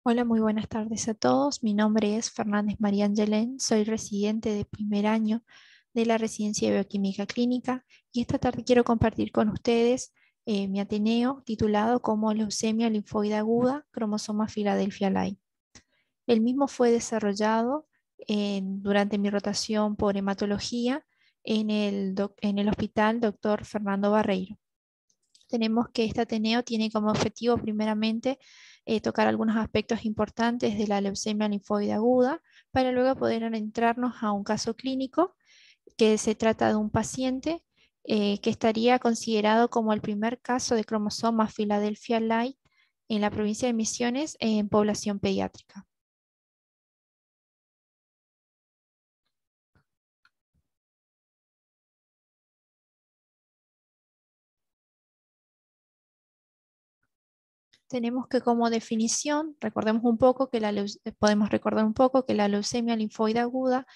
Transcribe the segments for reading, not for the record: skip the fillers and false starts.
Hola, muy buenas tardes a todos. Mi nombre es Fernández María Angelén, soy residente de primer año de la Residencia de Bioquímica Clínica y esta tarde quiero compartir con ustedes mi Ateneo titulado como Leucemia linfoide aguda, cromosoma Philadelphia Light. El mismo fue desarrollado durante mi rotación por hematología en el Hospital Dr. Fernando Barreiro. Tenemos que este Ateneo tiene como objetivo primeramente tocar algunos aspectos importantes de la leucemia linfoide aguda para luego poder adentrarnos a un caso clínico que se trata de un paciente que estaría considerado como el primer caso de cromosoma Philadelphia Light en la provincia de Misiones en población pediátrica. Tenemos que como definición, recordemos un poco que podemos recordar un poco que la leucemia linfoide aguda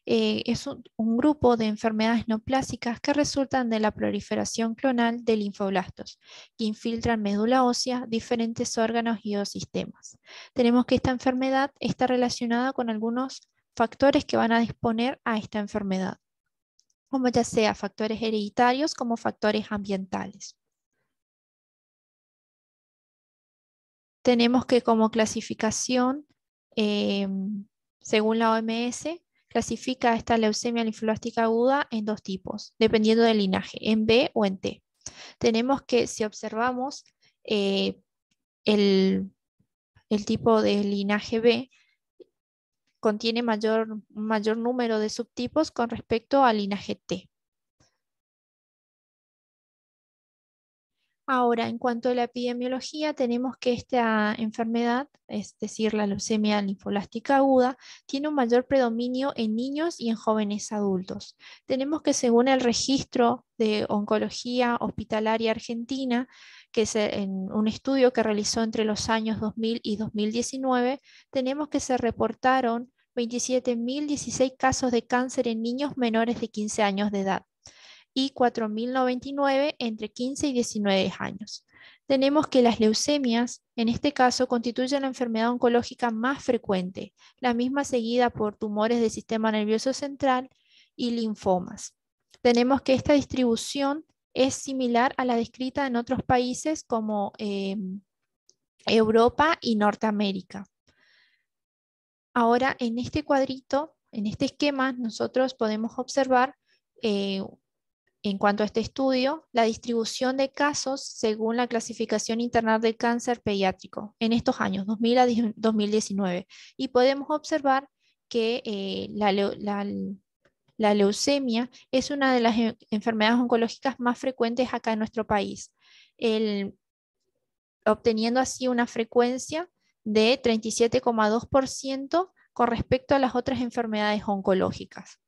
es un grupo de enfermedades neoplásicas que resultan de la proliferación clonal de linfoblastos, que infiltran médula ósea, diferentes órganos y o sistemas. Tenemos que esta enfermedad está relacionada con algunos factores que van a disponer a esta enfermedad, como ya sea factores hereditarios como factores ambientales. Tenemos que como clasificación, eh, según la OMS, clasifica esta leucemia linfoblástica aguda en dos tipos, dependiendo del linaje, en B o en T. Tenemos que, si observamos eh, el, el tipo de linaje B, contiene un mayor número de subtipos con respecto al linaje T. Ahora, en cuanto a la epidemiología, tenemos que esta enfermedad, es decir, la leucemia linfoblástica aguda, tiene un mayor predominio en niños y en jóvenes adultos. Tenemos que, según el registro de oncología hospitalaria argentina, que es en un estudio que realizó entre los años 2000 y 2019, tenemos que se reportaron 27.016 casos de cáncer en niños menores de 15 años de edad y 4.099 entre 15 y 19 años. Tenemos que las leucemias, en este caso, constituyen la enfermedad oncológica más frecuente, la misma seguida por tumores del sistema nervioso central y linfomas. Tenemos que esta distribución es similar a la descrita en otros países como Europa y Norteamérica. Ahora, en este cuadrito, en este esquema, nosotros podemos observar en cuanto a este estudio, la distribución de casos según la clasificación internacional del cáncer pediátrico en estos años, 2000 a 2019. Y podemos observar que la leucemia es una de las enfermedades oncológicas más frecuentes acá en nuestro país, obteniendo así una frecuencia de 37,2% con respecto a las otras enfermedades oncológicas.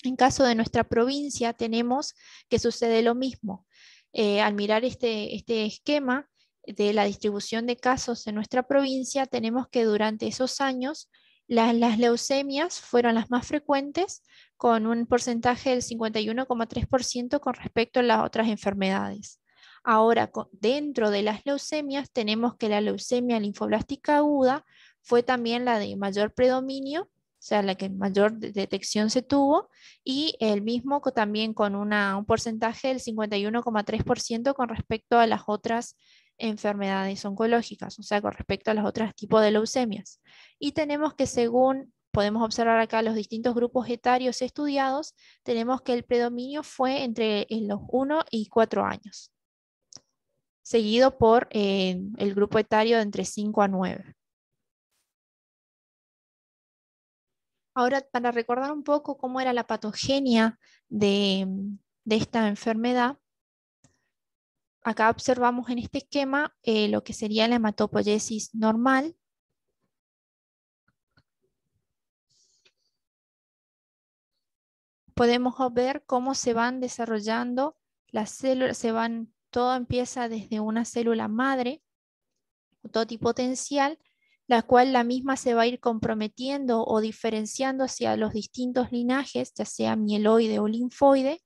En caso de nuestra provincia tenemos que sucede lo mismo. Al mirar este esquema de la distribución de casos en nuestra provincia, tenemos que durante esos años las leucemias fueron las más frecuentes con un porcentaje del 51,3% con respecto a las otras enfermedades. Ahora, dentro de las leucemias tenemos que la leucemia linfoblástica aguda fue también la de mayor predominio, o sea, la que mayor detección se tuvo, y el mismo también con un porcentaje del 51,3% con respecto a las otras enfermedades oncológicas, o sea, con respecto a los otros tipos de leucemias. Y tenemos que, según podemos observar acá los distintos grupos etarios estudiados, tenemos que el predominio fue entre los 1 y 4 años, seguido por el grupo etario de entre 5 a 9. Ahora, para recordar un poco cómo era la patogenia de esta enfermedad, acá observamos en este esquema lo que sería la hematopoiesis normal. Podemos ver cómo se van desarrollando las células, todo empieza desde una célula madre, totipotencial, la cual la misma se va a ir comprometiendo o diferenciando hacia los distintos linajes, ya sea mieloide o linfoide,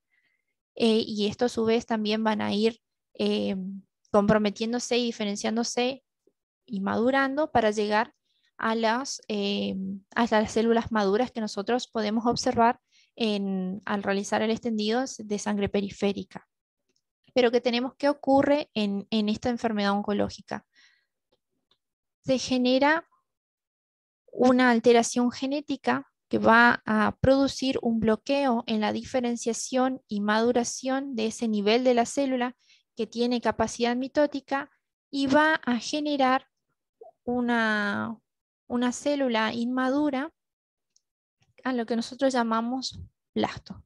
y esto a su vez también van a ir comprometiéndose y diferenciándose y madurando para llegar a las células maduras que nosotros podemos observar al realizar el extendido de sangre periférica. Pero ¿qué tenemos que ocurre en esta enfermedad oncológica? Se genera una alteración genética que va a producir un bloqueo en la diferenciación y maduración de ese nivel de la célula que tiene capacidad mitótica y va a generar una célula inmadura a lo que nosotros llamamos blasto.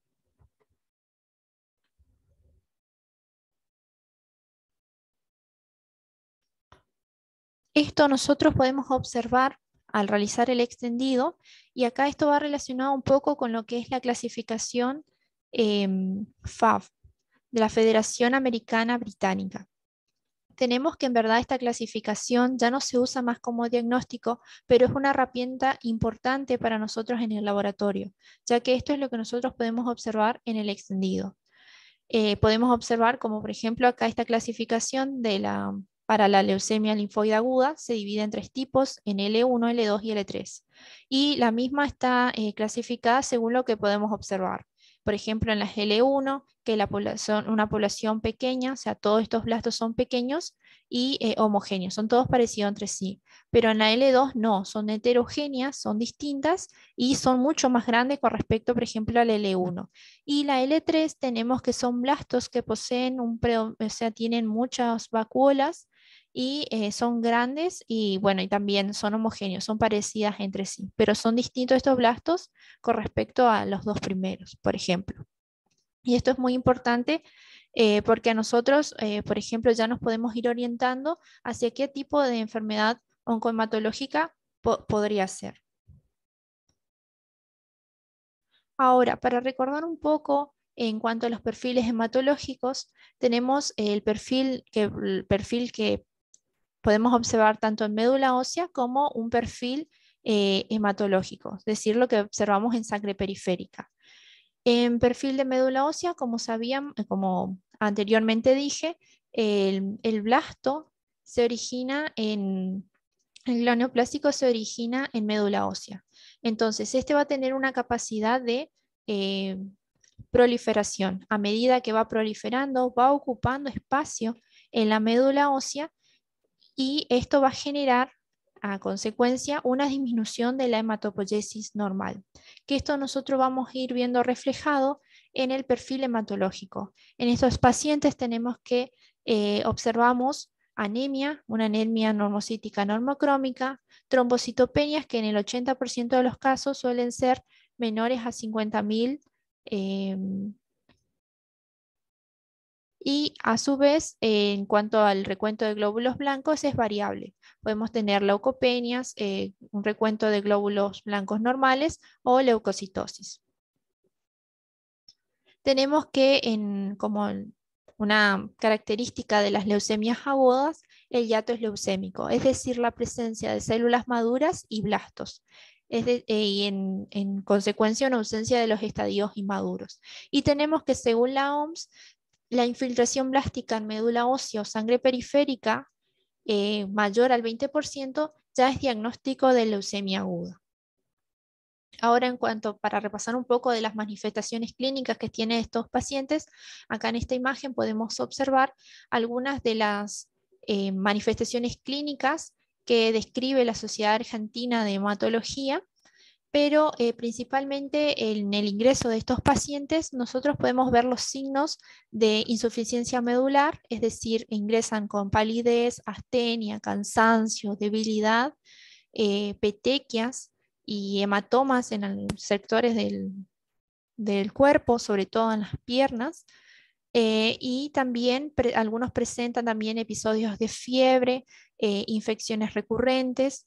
Esto nosotros podemos observar al realizar el extendido, y acá esto va relacionado un poco con lo que es la clasificación FAB, de la Federación Americana Británica. Tenemos que en verdad esta clasificación ya no se usa más como diagnóstico, pero es una herramienta importante para nosotros en el laboratorio, ya que esto es lo que nosotros podemos observar en el extendido. Podemos observar como por ejemplo acá esta clasificación para la leucemia linfoide aguda se divide en 3 tipos, en L1, L2 y L3. Y la misma está clasificada según lo que podemos observar. Por ejemplo, en las L1, que una población pequeña, o sea, todos estos blastos son pequeños y homogéneos, son todos parecidos entre sí. Pero en la L2 no, son heterogéneas, son distintas y son mucho más grandes con respecto, por ejemplo, al L1. Y la L3 tenemos que son blastos que poseen o sea, tienen muchas vacuolas y son grandes y bueno, y también son homogéneos, son parecidas entre sí, pero son distintos estos blastos con respecto a los 2 primeros, por ejemplo. Y esto es muy importante porque a nosotros, por ejemplo, ya nos podemos ir orientando hacia qué tipo de enfermedad oncohematológica podría ser. Ahora, para recordar un poco en cuanto a los perfiles hematológicos, tenemos el perfil que podemos observar tanto en médula ósea como un perfil hematológico, es decir, lo que observamos en sangre periférica. En perfil de médula ósea, como anteriormente dije, el blasto se origina el glio neoplásico se origina en médula ósea. Entonces, este va a tener una capacidad de proliferación. A medida que va proliferando, va ocupando espacio en la médula ósea y esto va a generar a consecuencia una disminución de la hematopoiesis normal, que esto nosotros vamos a ir viendo reflejado en el perfil hematológico. En estos pacientes tenemos que observamos anemia, una anemia normocítica normocrómica, trombocitopenias que en el 80% de los casos suelen ser menores a 50.000 y a su vez, en cuanto al recuento de glóbulos blancos, es variable. Podemos tener leucopenias, un recuento de glóbulos blancos normales o leucocitosis. Tenemos que, como una característica de las leucemias agudas, el hiato es leucémico, es decir, la presencia de células maduras y blastos. Y en consecuencia, una ausencia de los estadios inmaduros. Y tenemos que, según la OMS, la infiltración blástica en médula ósea o sangre periférica mayor al 20% ya es diagnóstico de leucemia aguda. Ahora, para repasar un poco de las manifestaciones clínicas que tienen estos pacientes, acá en esta imagen podemos observar algunas de las manifestaciones clínicas que describe la Sociedad Argentina de Hematología, pero principalmente en el ingreso de estos pacientes nosotros podemos ver los signos de insuficiencia medular, es decir, ingresan con palidez, astenia, cansancio, debilidad, petequias y hematomas en los sectores del cuerpo, sobre todo en las piernas. Y también algunos presentan también episodios de fiebre, infecciones recurrentes,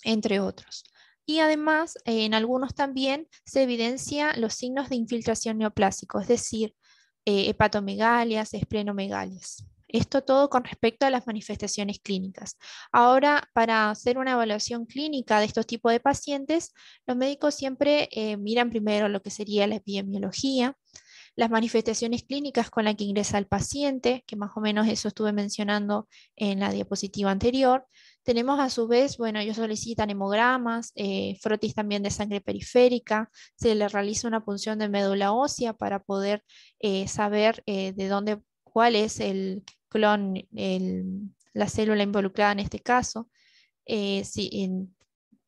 entre otros. Y además, en algunos también se evidencia los signos de infiltración neoplásico, es decir, hepatomegalias, esplenomegalias. Esto todo con respecto a las manifestaciones clínicas. Ahora, para hacer una evaluación clínica de estos tipos de pacientes, los médicos siempre miran primero lo que sería la epidemiología, las manifestaciones clínicas con las que ingresa el paciente, que más o menos eso estuve mencionando en la diapositiva anterior. Tenemos a su vez, bueno, ellos solicitan hemogramas, frotis también de sangre periférica, se le realiza una punción de médula ósea para poder saber de dónde, cuál es el clon, la célula involucrada en este caso,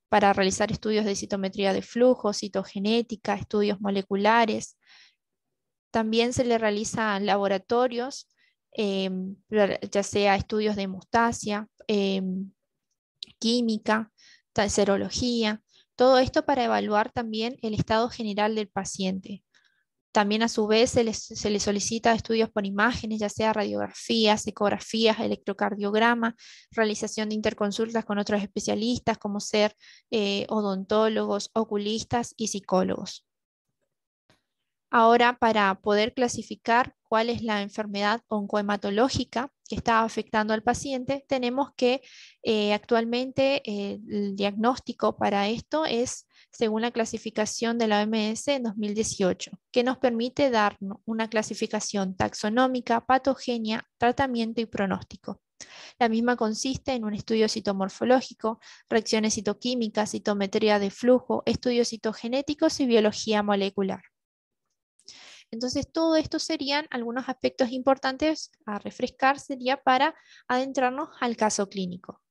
para realizar estudios de citometría de flujo, citogenética, estudios moleculares. También se le realizan laboratorios, ya sea estudios de hemostasia, química, serología, todo esto para evaluar también el estado general del paciente. También a su vez se le solicita estudios por imágenes, ya sea radiografías, ecografías, electrocardiograma, realización de interconsultas con otros especialistas como ser odontólogos, oculistas y psicólogos. Ahora, para poder clasificar cuál es la enfermedad oncohematológica que está afectando al paciente, tenemos que actualmente el diagnóstico para esto es según la clasificación de la OMS en 2018, que nos permite dar una clasificación taxonómica, patogenia, tratamiento y pronóstico. La misma consiste en un estudio citomorfológico, reacciones citoquímicas, citometría de flujo, estudios citogenéticos y biología molecular. Entonces, todo esto serían algunos aspectos importantes a refrescar, sería para adentrarnos al caso clínico.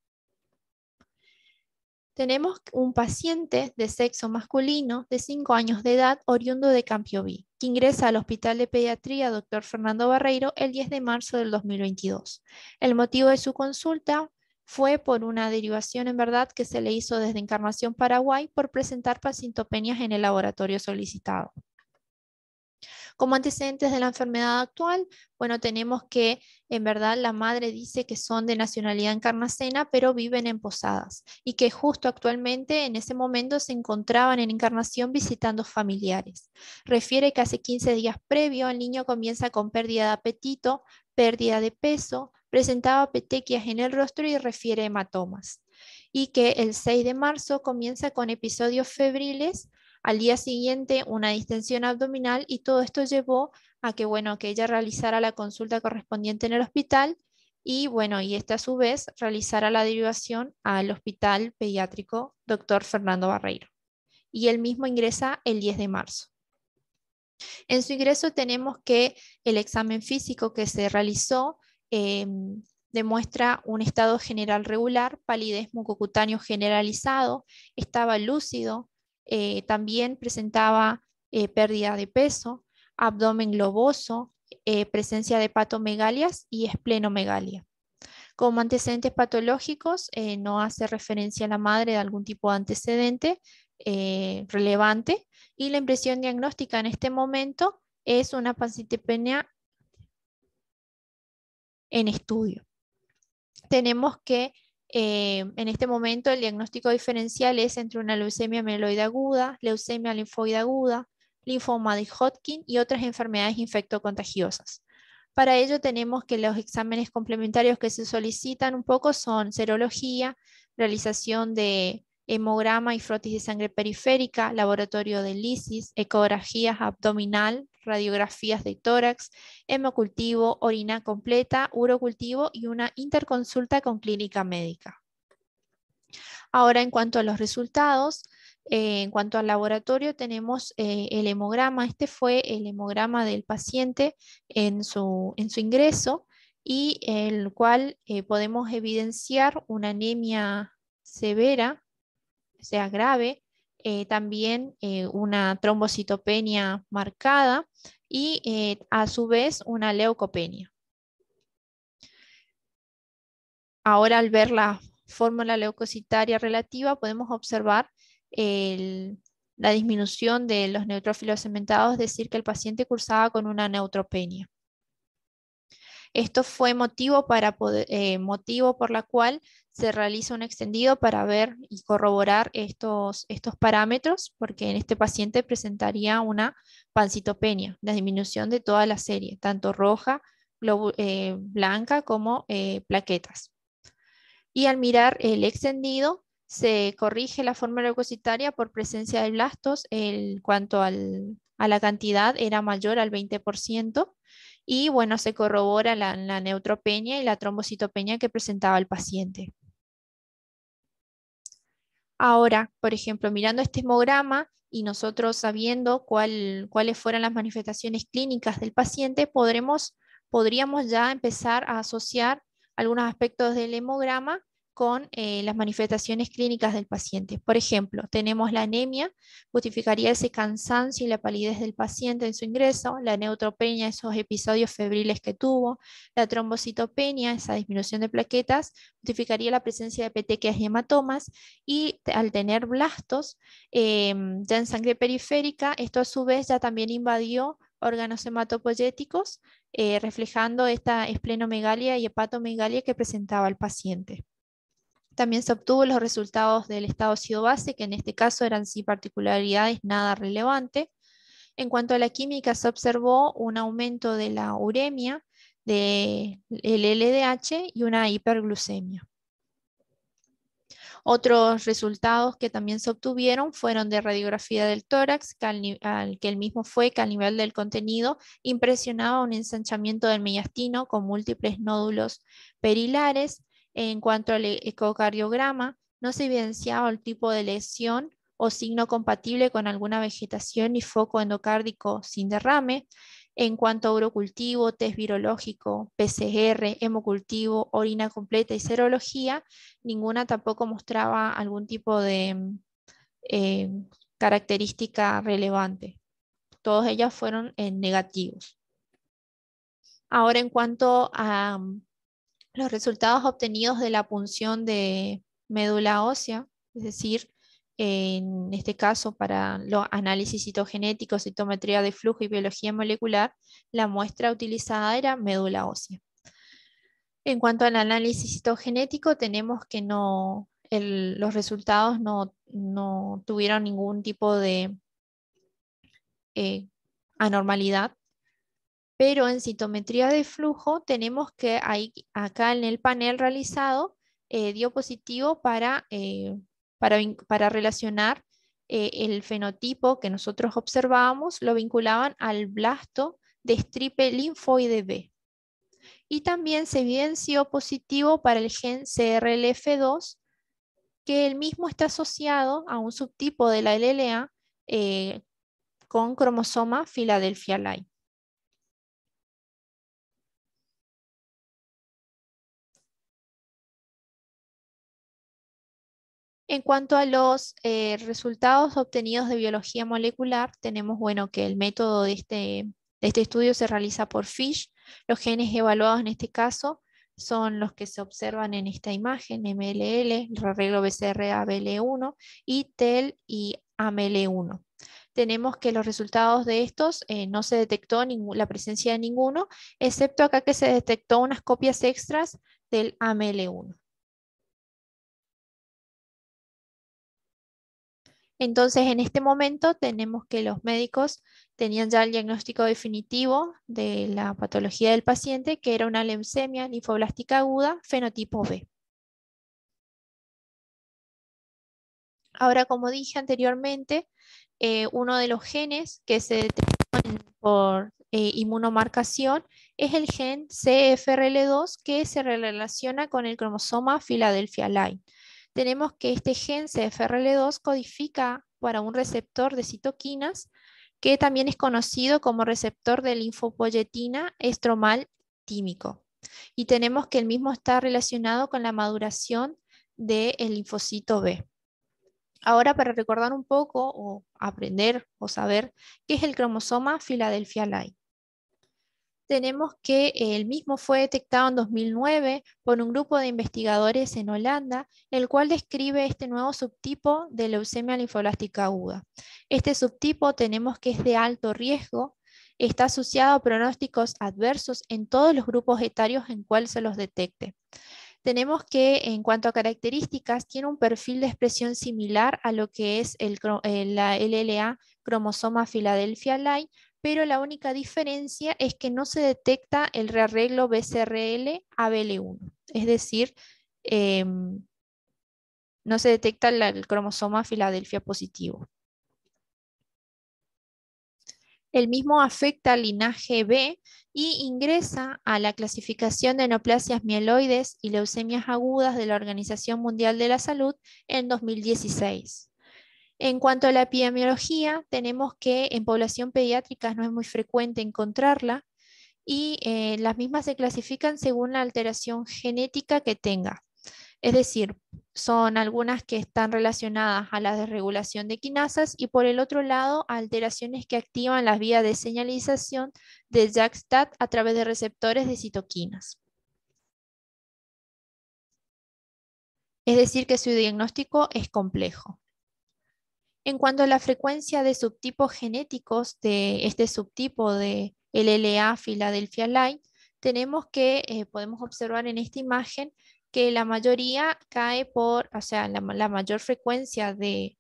Tenemos un paciente de sexo masculino de 5 años de edad, oriundo de Campioví, que ingresa al Hospital de Pediatría Dr. Fernando Barreiro el 10 de marzo del 2022. El motivo de su consulta fue por una derivación en verdad que se le hizo desde Encarnación, Paraguay, por presentar pacientopenias en el laboratorio solicitado. Como antecedentes de la enfermedad actual, bueno, tenemos que en verdad la madre dice que son de nacionalidad encarnacena, pero viven en Posadas y que justo actualmente en ese momento se encontraban en Encarnación visitando familiares. Refiere que hace 15 días previo el niño comienza con pérdida de apetito, pérdida de peso, presentaba petequias en el rostro y refiere hematomas. Y que el 6 de marzo comienza con episodios febriles, al día siguiente una distensión abdominal y todo esto llevó a que, bueno, que ella realizara la consulta correspondiente en el hospital y, bueno, y esta a su vez realizara la derivación al Hospital Pediátrico Dr. Fernando Barreiro. Y él mismo ingresa el 10 de marzo. En su ingreso tenemos que el examen físico que se realizó demuestra un estado general regular, palidez mucocutáneo generalizado, estaba lúcido, también presentaba pérdida de peso, abdomen globoso, presencia de hepatomegalias y esplenomegalia. Como antecedentes patológicos, no hace referencia a la madre de algún tipo de antecedente relevante, y la impresión diagnóstica en este momento es una pancitopenia en estudio. Tenemos que en este momento el diagnóstico diferencial es entre una leucemia mieloide aguda, leucemia linfoide aguda, linfoma de Hodgkin y otras enfermedades infectocontagiosas. Para ello tenemos que los exámenes complementarios que se solicitan un poco son serología, realización de hemograma y frotis de sangre periférica, laboratorio de lisis, ecografías abdominal, radiografías de tórax, hemocultivo, orina completa, urocultivo y una interconsulta con clínica médica. Ahora, en cuanto a los resultados, en cuanto al laboratorio, tenemos el hemograma. Este fue el hemograma del paciente en su ingreso y el cual podemos evidenciar una anemia severa, o sea, grave, también una trombocitopenia marcada y a su vez una leucopenia. Ahora, al ver la fórmula leucocitaria relativa, podemos observar la disminución de los neutrófilos cementados, es decir, que el paciente cursaba con una neutropenia. Esto fue motivo por la cual se realiza un extendido para ver y corroborar estos parámetros, porque en este paciente presentaría una pancitopenia, la disminución de toda la serie, tanto roja, blanca como plaquetas. Y al mirar el extendido, se corrige la forma leucocitaria por presencia de blastos en cuanto al a la cantidad era mayor al 20%, y bueno, se corrobora la neutropenia y la trombocitopenia que presentaba el paciente. Ahora, por ejemplo, mirando este hemograma y nosotros sabiendo cuáles fueron las manifestaciones clínicas del paciente, podríamos ya empezar a asociar algunos aspectos del hemograma con las manifestaciones clínicas del paciente. Por ejemplo, tenemos la anemia, justificaría ese cansancio y la palidez del paciente en su ingreso, la neutropenia, esos episodios febriles que tuvo, la trombocitopenia, esa disminución de plaquetas, justificaría la presencia de petequias y hematomas, y al tener blastos ya en sangre periférica, esto a su vez ya también invadió órganos hematopoyéticos, reflejando esta esplenomegalia y hepatomegalia que presentaba el paciente. También se obtuvo los resultados del estado ácido-base, que en este caso eran sin particularidades nada relevante. En cuanto a la química, se observó un aumento de la uremia, del LDH y una hiperglucemia. Otros resultados que también se obtuvieron fueron de radiografía del tórax, que el mismo fue que al nivel del contenido impresionaba un ensanchamiento del mediastino con múltiples nódulos perilares. En cuanto al ecocardiograma, no se evidenciaba el tipo de lesión o signo compatible con alguna vegetación y foco endocárdico sin derrame. En cuanto a urocultivo, test virológico, PCR, hemocultivo, orina completa y serología, ninguna tampoco mostraba algún tipo de eh, característica relevante. Todas ellas fueron negativos. Ahora, en cuanto a los resultados obtenidos de la punción de médula ósea, es decir, en este caso para los análisis citogenéticos, citometría de flujo y biología molecular, la muestra utilizada era médula ósea. En cuanto al análisis citogenético, tenemos que los resultados no tuvieron ningún tipo de eh, anormalidad, pero en citometría de flujo tenemos que acá en el panel realizado dio positivo para relacionar el fenotipo que nosotros observábamos, lo vinculaban al blasto de estripe linfoide B. Y también se evidenció positivo para el gen CRLF2, que el mismo está asociado a un subtipo de la LLA con cromosoma Philadelphia Line. En cuanto a los resultados obtenidos de biología molecular, tenemos bueno, que el método de este estudio se realiza por FISH. Los genes evaluados en este caso son los que se observan en esta imagen, MLL, el arreglo BCR-ABL1 y TEL y AML1. Tenemos que los resultados de estos no se detectó la presencia de ninguno, excepto acá que se detectó unas copias extras del AML1. Entonces, en este momento tenemos que los médicos tenían ya el diagnóstico definitivo de la patología del paciente, que era una leucemia linfoblástica aguda, fenotipo B. Ahora, como dije anteriormente, uno de los genes que se detectan por inmunomarcación es el gen CFRL2, que se relaciona con el cromosoma Philadelphia Line. Tenemos que este gen CFRL2 codifica para un receptor de citoquinas que también es conocido como receptor de linfopoyetina estromal tímico. Y tenemos que el mismo está relacionado con la maduración del linfocito B. Ahora, para recordar un poco o aprender o saber qué es el cromosoma Philadelphia Line. Tenemos que el mismo fue detectado en 2009 por un grupo de investigadores en Holanda, el cual describe este nuevo subtipo de leucemia linfoblástica aguda. Este subtipo tenemos que es de alto riesgo, está asociado a pronósticos adversos en todos los grupos etarios en cual se los detecte. Tenemos que, en cuanto a características, tiene un perfil de expresión similar a lo que es la LLA cromosoma Philadelphia Line, pero la única diferencia es que no se detecta el rearreglo BCRL-ABL1, es decir, no se detecta el cromosoma Philadelphia positivo. El mismo afecta al linaje B y ingresa a la clasificación de neoplasias mieloides y leucemias agudas de la Organización Mundial de la Salud en 2016. En cuanto a la epidemiología, tenemos que en población pediátrica no es muy frecuente encontrarla y las mismas se clasifican según la alteración genética que tenga. Es decir, son algunas que están relacionadas a la desregulación de quinasas y por el otro lado a alteraciones que activan las vías de señalización de JAK-STAT a través de receptores de citoquinas. Es decir, que su diagnóstico es complejo. En cuanto a la frecuencia de subtipos genéticos de este subtipo de LLA Philadelphia Light, tenemos que podemos observar en esta imagen que la mayoría cae por, o sea, la mayor frecuencia de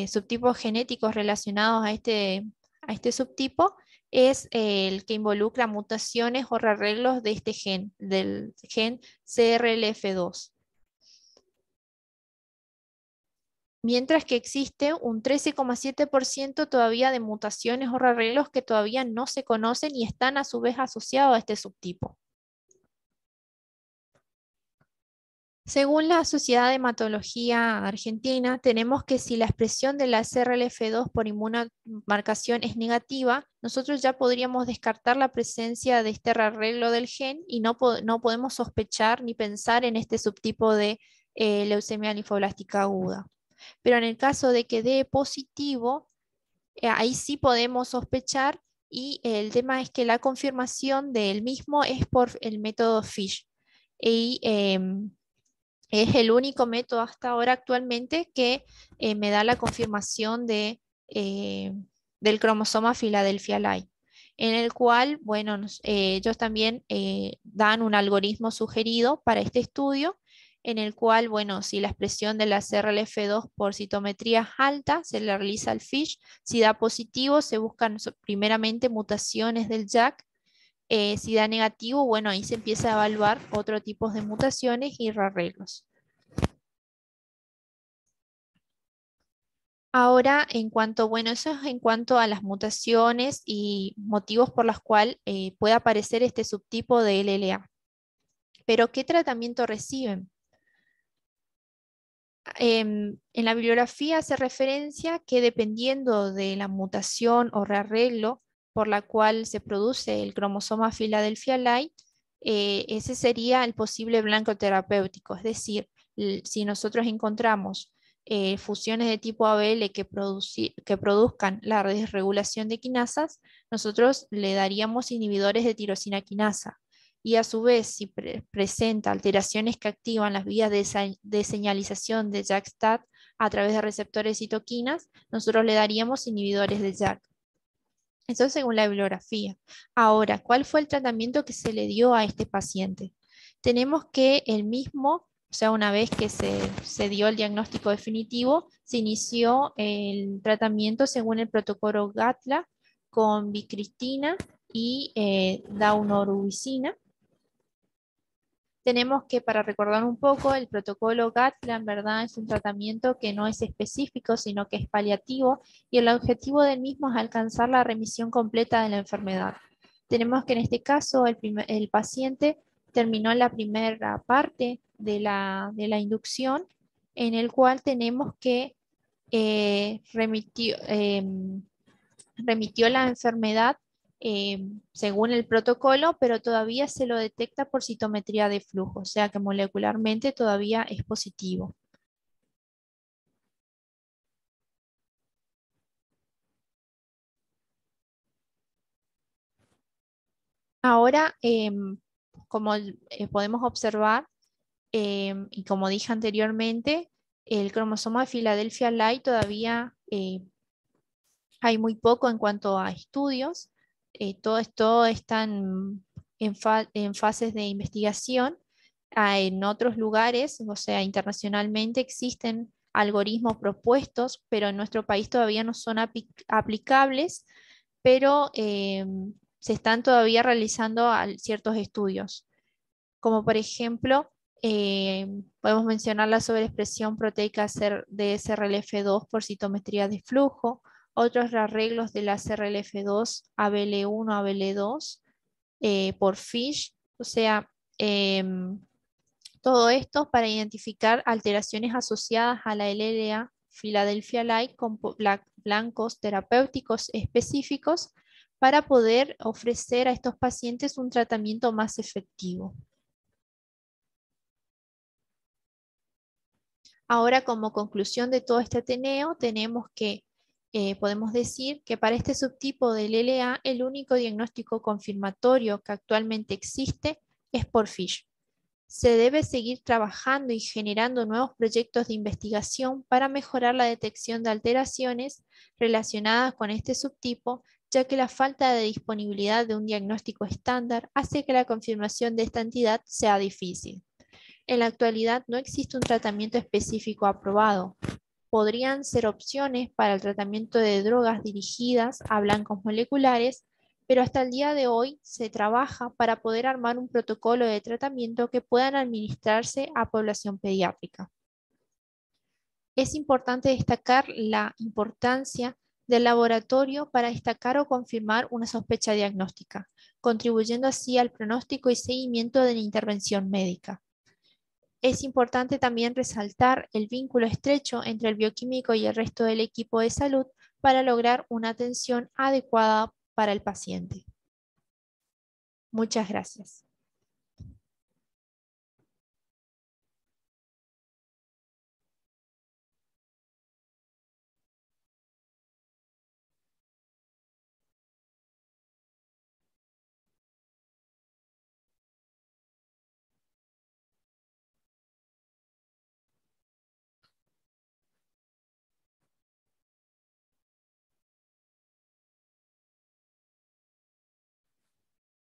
subtipos genéticos relacionados a este subtipo es el que involucra mutaciones o rearreglos de este gen, del gen CRLF2. Mientras que existe un 13,7% todavía de mutaciones o rearreglos que todavía no se conocen y están a su vez asociados a este subtipo. Según la Sociedad de Hematología Argentina, tenemos que si la expresión de la CRLF2 por inmunomarcación es negativa, nosotros ya podríamos descartar la presencia de este rearreglo del gen y no podemos sospechar ni pensar en este subtipo de leucemia linfoblástica aguda. Pero en el caso de que dé positivo, ahí sí podemos sospechar y el tema es que la confirmación del mismo es por el método FISH. Y es el único método hasta ahora actualmente que me da la confirmación del cromosoma Philadelphia Light, en el cual, bueno, ellos también dan un algoritmo sugerido para este estudio, en el cual, bueno, si la expresión de la CRLF2 por citometría es alta, se le realiza el FISH, si da positivo, se buscan primeramente mutaciones del JAK, si da negativo, bueno, ahí se empieza a evaluar otro tipo de mutaciones y rearreglos. Ahora, en cuanto, bueno, eso es en cuanto a las mutaciones y motivos por los cuales puede aparecer este subtipo de LLA. Pero, ¿qué tratamiento reciben? En la bibliografía hace referencia que dependiendo de la mutación o rearreglo por la cual se produce el cromosoma Philadelphia Light, ese sería el posible blanco terapéutico. Es decir, si nosotros encontramos fusiones de tipo ABL que produzcan la desregulación de quinasas, nosotros le daríamos inhibidores de tirosina quinasa. Y a su vez, si presenta alteraciones que activan las vías de señalización de JAK-STAT a través de receptores citoquinas, nosotros le daríamos inhibidores de JAK. Eso según la bibliografía. Ahora, ¿cuál fue el tratamiento que se le dio a este paciente? Tenemos que el mismo, o sea, una vez que se dio el diagnóstico definitivo, se inició el tratamiento según el protocolo GATLA con bicristina y daunorubicina. Tenemos que, para recordar un poco, el protocolo GATLA en verdad es un tratamiento que no es específico, sino que es paliativo y el objetivo del mismo es alcanzar la remisión completa de la enfermedad. Tenemos que en este caso el paciente terminó la primera parte de la inducción, en el cual tenemos que remitió la enfermedad según el protocolo, pero todavía se lo detecta por citometría de flujo, o sea que molecularmente todavía es positivo. Ahora, como podemos observar, y como dije anteriormente, el cromosoma de Philadelphia Light todavía hay muy poco en cuanto a estudios. Todo esto está en fases de investigación. En otros lugares, o sea, internacionalmente existen algoritmos propuestos, pero en nuestro país todavía no son aplicables, pero se están todavía realizando ciertos estudios, como por ejemplo, podemos mencionar la sobreexpresión proteica de SRLF2 por citometría de flujo, otros arreglos de la CRLF2 a BL1 a BL2 por FISH, o sea, todo esto para identificar alteraciones asociadas a la LLA Philadelphia Light con blancos terapéuticos específicos para poder ofrecer a estos pacientes un tratamiento más efectivo. Ahora, como conclusión de todo este Ateneo, tenemos que podemos decir que para este subtipo del LLA, el único diagnóstico confirmatorio que actualmente existe es por FISH. Se debe seguir trabajando y generando nuevos proyectos de investigación para mejorar la detección de alteraciones relacionadas con este subtipo, ya que la falta de disponibilidad de un diagnóstico estándar hace que la confirmación de esta entidad sea difícil. En la actualidad no existe un tratamiento específico aprobado. Podrían ser opciones para el tratamiento de drogas dirigidas a blancos moleculares, pero hasta el día de hoy se trabaja para poder armar un protocolo de tratamiento que puedan administrarse a población pediátrica. Es importante destacar la importancia del laboratorio para destacar o confirmar una sospecha diagnóstica, contribuyendo así al pronóstico y seguimiento de la intervención médica. Es importante también resaltar el vínculo estrecho entre el bioquímico y el resto del equipo de salud para lograr una atención adecuada para el paciente. Muchas gracias.